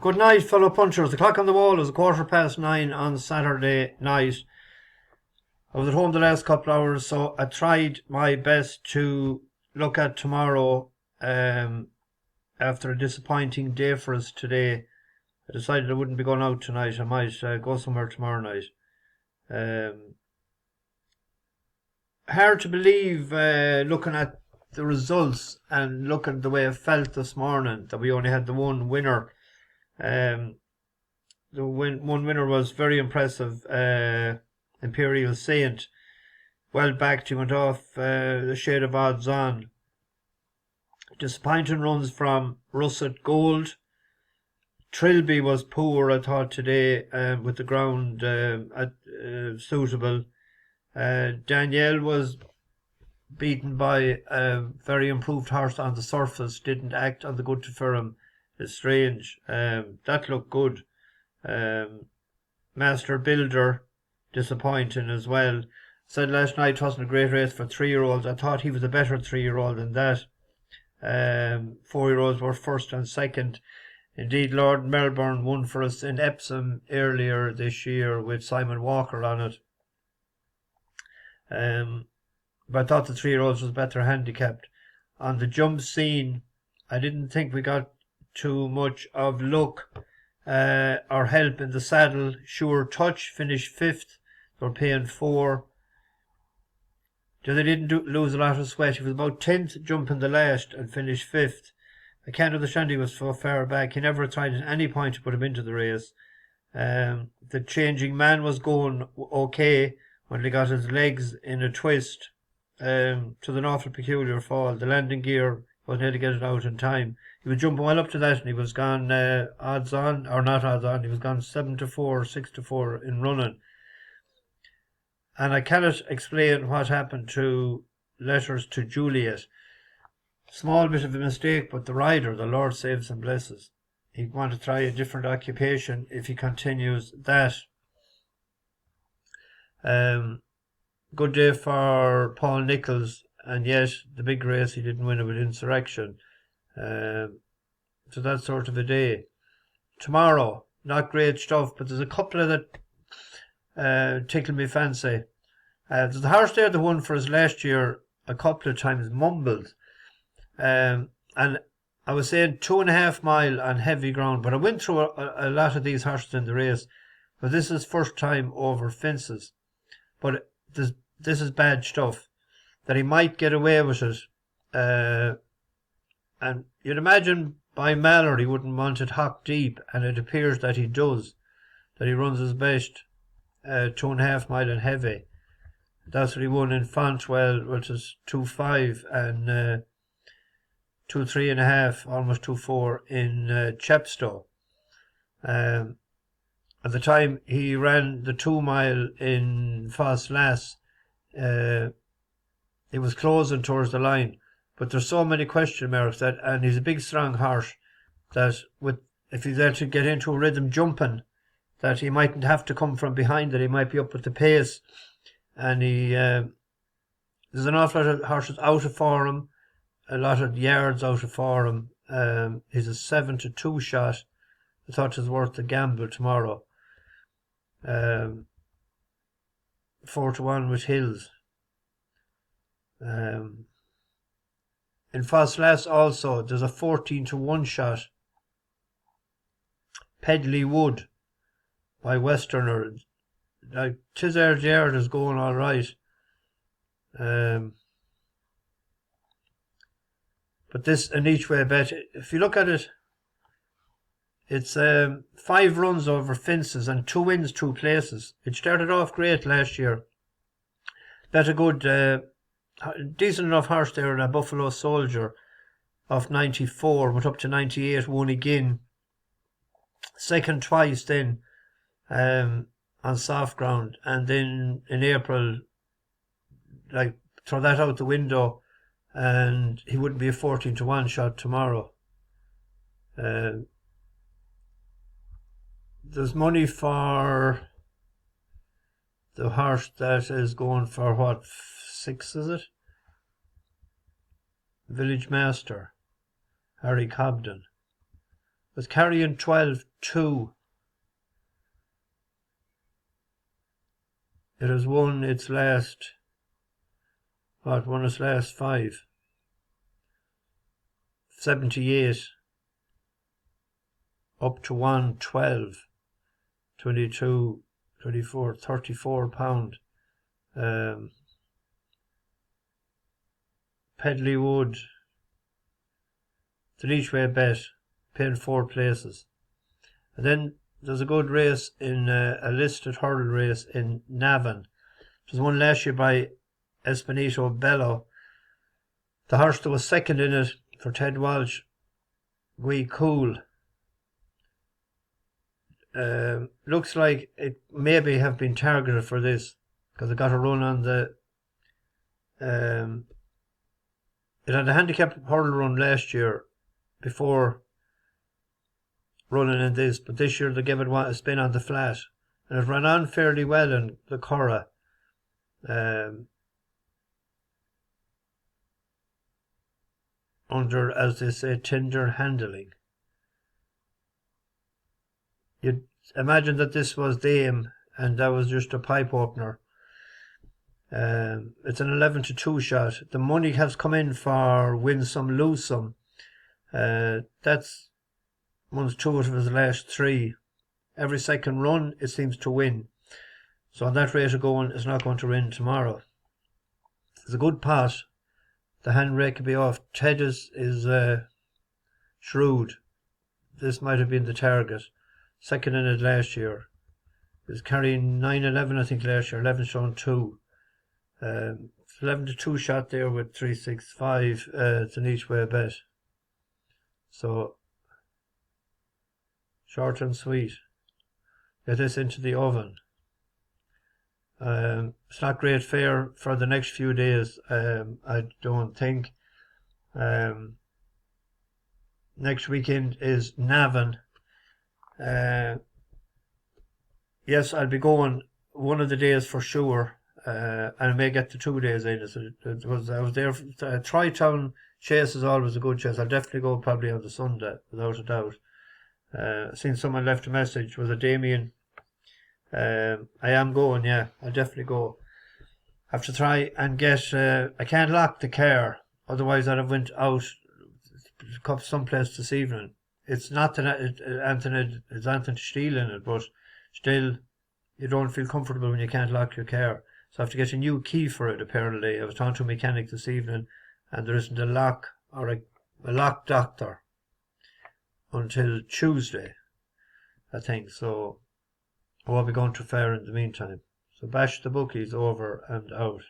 Good night, fellow punchers. The clock on the wall is 9:15 on Saturday night. I was at home the last couple of hours, so I tried my best to look at tomorrow. After a disappointing day for us today, I decided I wouldn't be going out tonight. I might go somewhere tomorrow night. Hard to believe, looking at the results and looking at the way I felt this morning, that we only had the one winner. The one winner was very impressive. Imperial Saint, well backed. He went off the shade of odds on. Disappointing runs from Russet Gold. Trilby was poor, I thought, today, with the ground suitable. Danielle was beaten by a very improved horse on the surface, didn't act on the good to firm. It's strange. That looked good. Master Builder, disappointing as well. Said last night it wasn't a great race for 3-year-olds. I thought he was a better 3-year-old than that. 4-year-olds were first and second. Indeed, Lord Melbourne won for us in Epsom earlier this year with Simon Walker on it. But I thought the 3-year-olds was better handicapped. On the jump scene, I didn't think we got too much of luck or help in the saddle. Sure Touch finished 5th. They were paying 4. They didn't lose a lot of sweat. He was about 10th jumping the last and finished 5th. I can't understand he was so far back. He never tried at any point to put him into the race. The Changing Man was going okay when he got his legs in a twist to the awful peculiar fall. The landing gear wasn't able to get it out in time. He was jumping well up to that, and he was gone odds on, or not odds on. He was gone 7-4, 6-4 in running. And I cannot explain what happened to Letters to Juliet. Small bit of a mistake, but the rider, the Lord saves and blesses. He'd want to try a different occupation if he continues that. Good day for Paul Nichols, and yet the big race he didn't win it with Insurrection. So that's sort of a day. Tomorrow, not great stuff, but there's a couple of that tickle me fancy. There's the horse there that won for us last year a couple of times, Mumbles. And I was saying 2.5 mile on heavy ground, but I went through a lot of these horses in the race, but this is first time over fences. But this is bad stuff, that he might get away with it. And you'd imagine by Mallory he wouldn't want it hock deep, and it appears that he does, that he runs his best 2.5 mile and heavy. That's what he won in Fontwell, which is 2.5, and 2.3.5, almost 2.4 in Chepstow. At the time he ran the 2 mile in Ffos Las, he was closing towards the line, but there's so many question marks that, and he's a big strong horse, that if he's there to get into a rhythm jumping, that he mightn't have to come from behind it. He might be up with the pace, and there's an awful lot of horses out of form, a lot of yards out of form. He's a 7-2 shot. I thought it was worth the gamble tomorrow. 4-1 with Hills. In Ffos Las also, there's a 14-1 shot. Pedley Wood by Westerner. Like, Tizard Yard is going all right. But this an each way bet. If you look at it, it's 5 runs over fences and 2 wins, 2 places. It started off great last year. Bet a good, decent enough horse there in a Buffalo Soldier of 94, went up to 98, won again. Second twice then on soft ground, and then in April, like, throw that out the window, and he wouldn't be a 14-1 shot tomorrow. There's money for the horse that is going for what, 6 is it? Village Master, Harry Cobden. was carrying 12-2. It has won its last, won its last 5. 78 up to 1, 12, 22, 24, 34 pound. Pedley Wood, it's an each way bet, paying 4 places. And then there's a good race in a listed hurdle race in Navan. It was won last year by Espinito Bello. The horse that was second in it for Ted Walsh, Cool. Looks like it maybe have been targeted for this because it got a run on the. It had a handicapped hurdle run last year before running in this, but this year they gave it a spin on the flat, and it ran on fairly well in the Curragh. Under, as they say, tender handling. You'd imagine that this was Dame and that was just a pipe opener. It's an 11-2 shot. The money has come in for win some, lose some. That's won 2 out of his last 3. Every second run it seems to win. So on that rate of going, it's not going to win tomorrow. It's a good pot. The hand rake could be off. Ted is shrewd. This might have been the target. Second in it last year. He was carrying 9-11 I think last year, 11-2. 11-2 shot there with 365. It's an each way bet. So short and sweet. Get this into the oven. It's not great fare for the next few days. I don't think. Next weekend is Navan. Yes, I'll be going one of the days for sure. And I may get the 2 days in. I was there. Tri-Town chase is always a good chase. I'll definitely go probably on the Sunday, without a doubt. I've seen someone left a message. Was it Damien? I am going, yeah. I'll definitely go. I have to try and get. I can't lock the car, otherwise I'd have went out someplace this evening. It's not that it's Anthony Steele in it, but still, you don't feel comfortable when you can't lock your car. So I have to get a new key for it, apparently. I was talking to a mechanic this evening, and there isn't a lock or a lock doctor until Tuesday, I think. So I won't be going too far in the meantime. So bash the bookies over and out.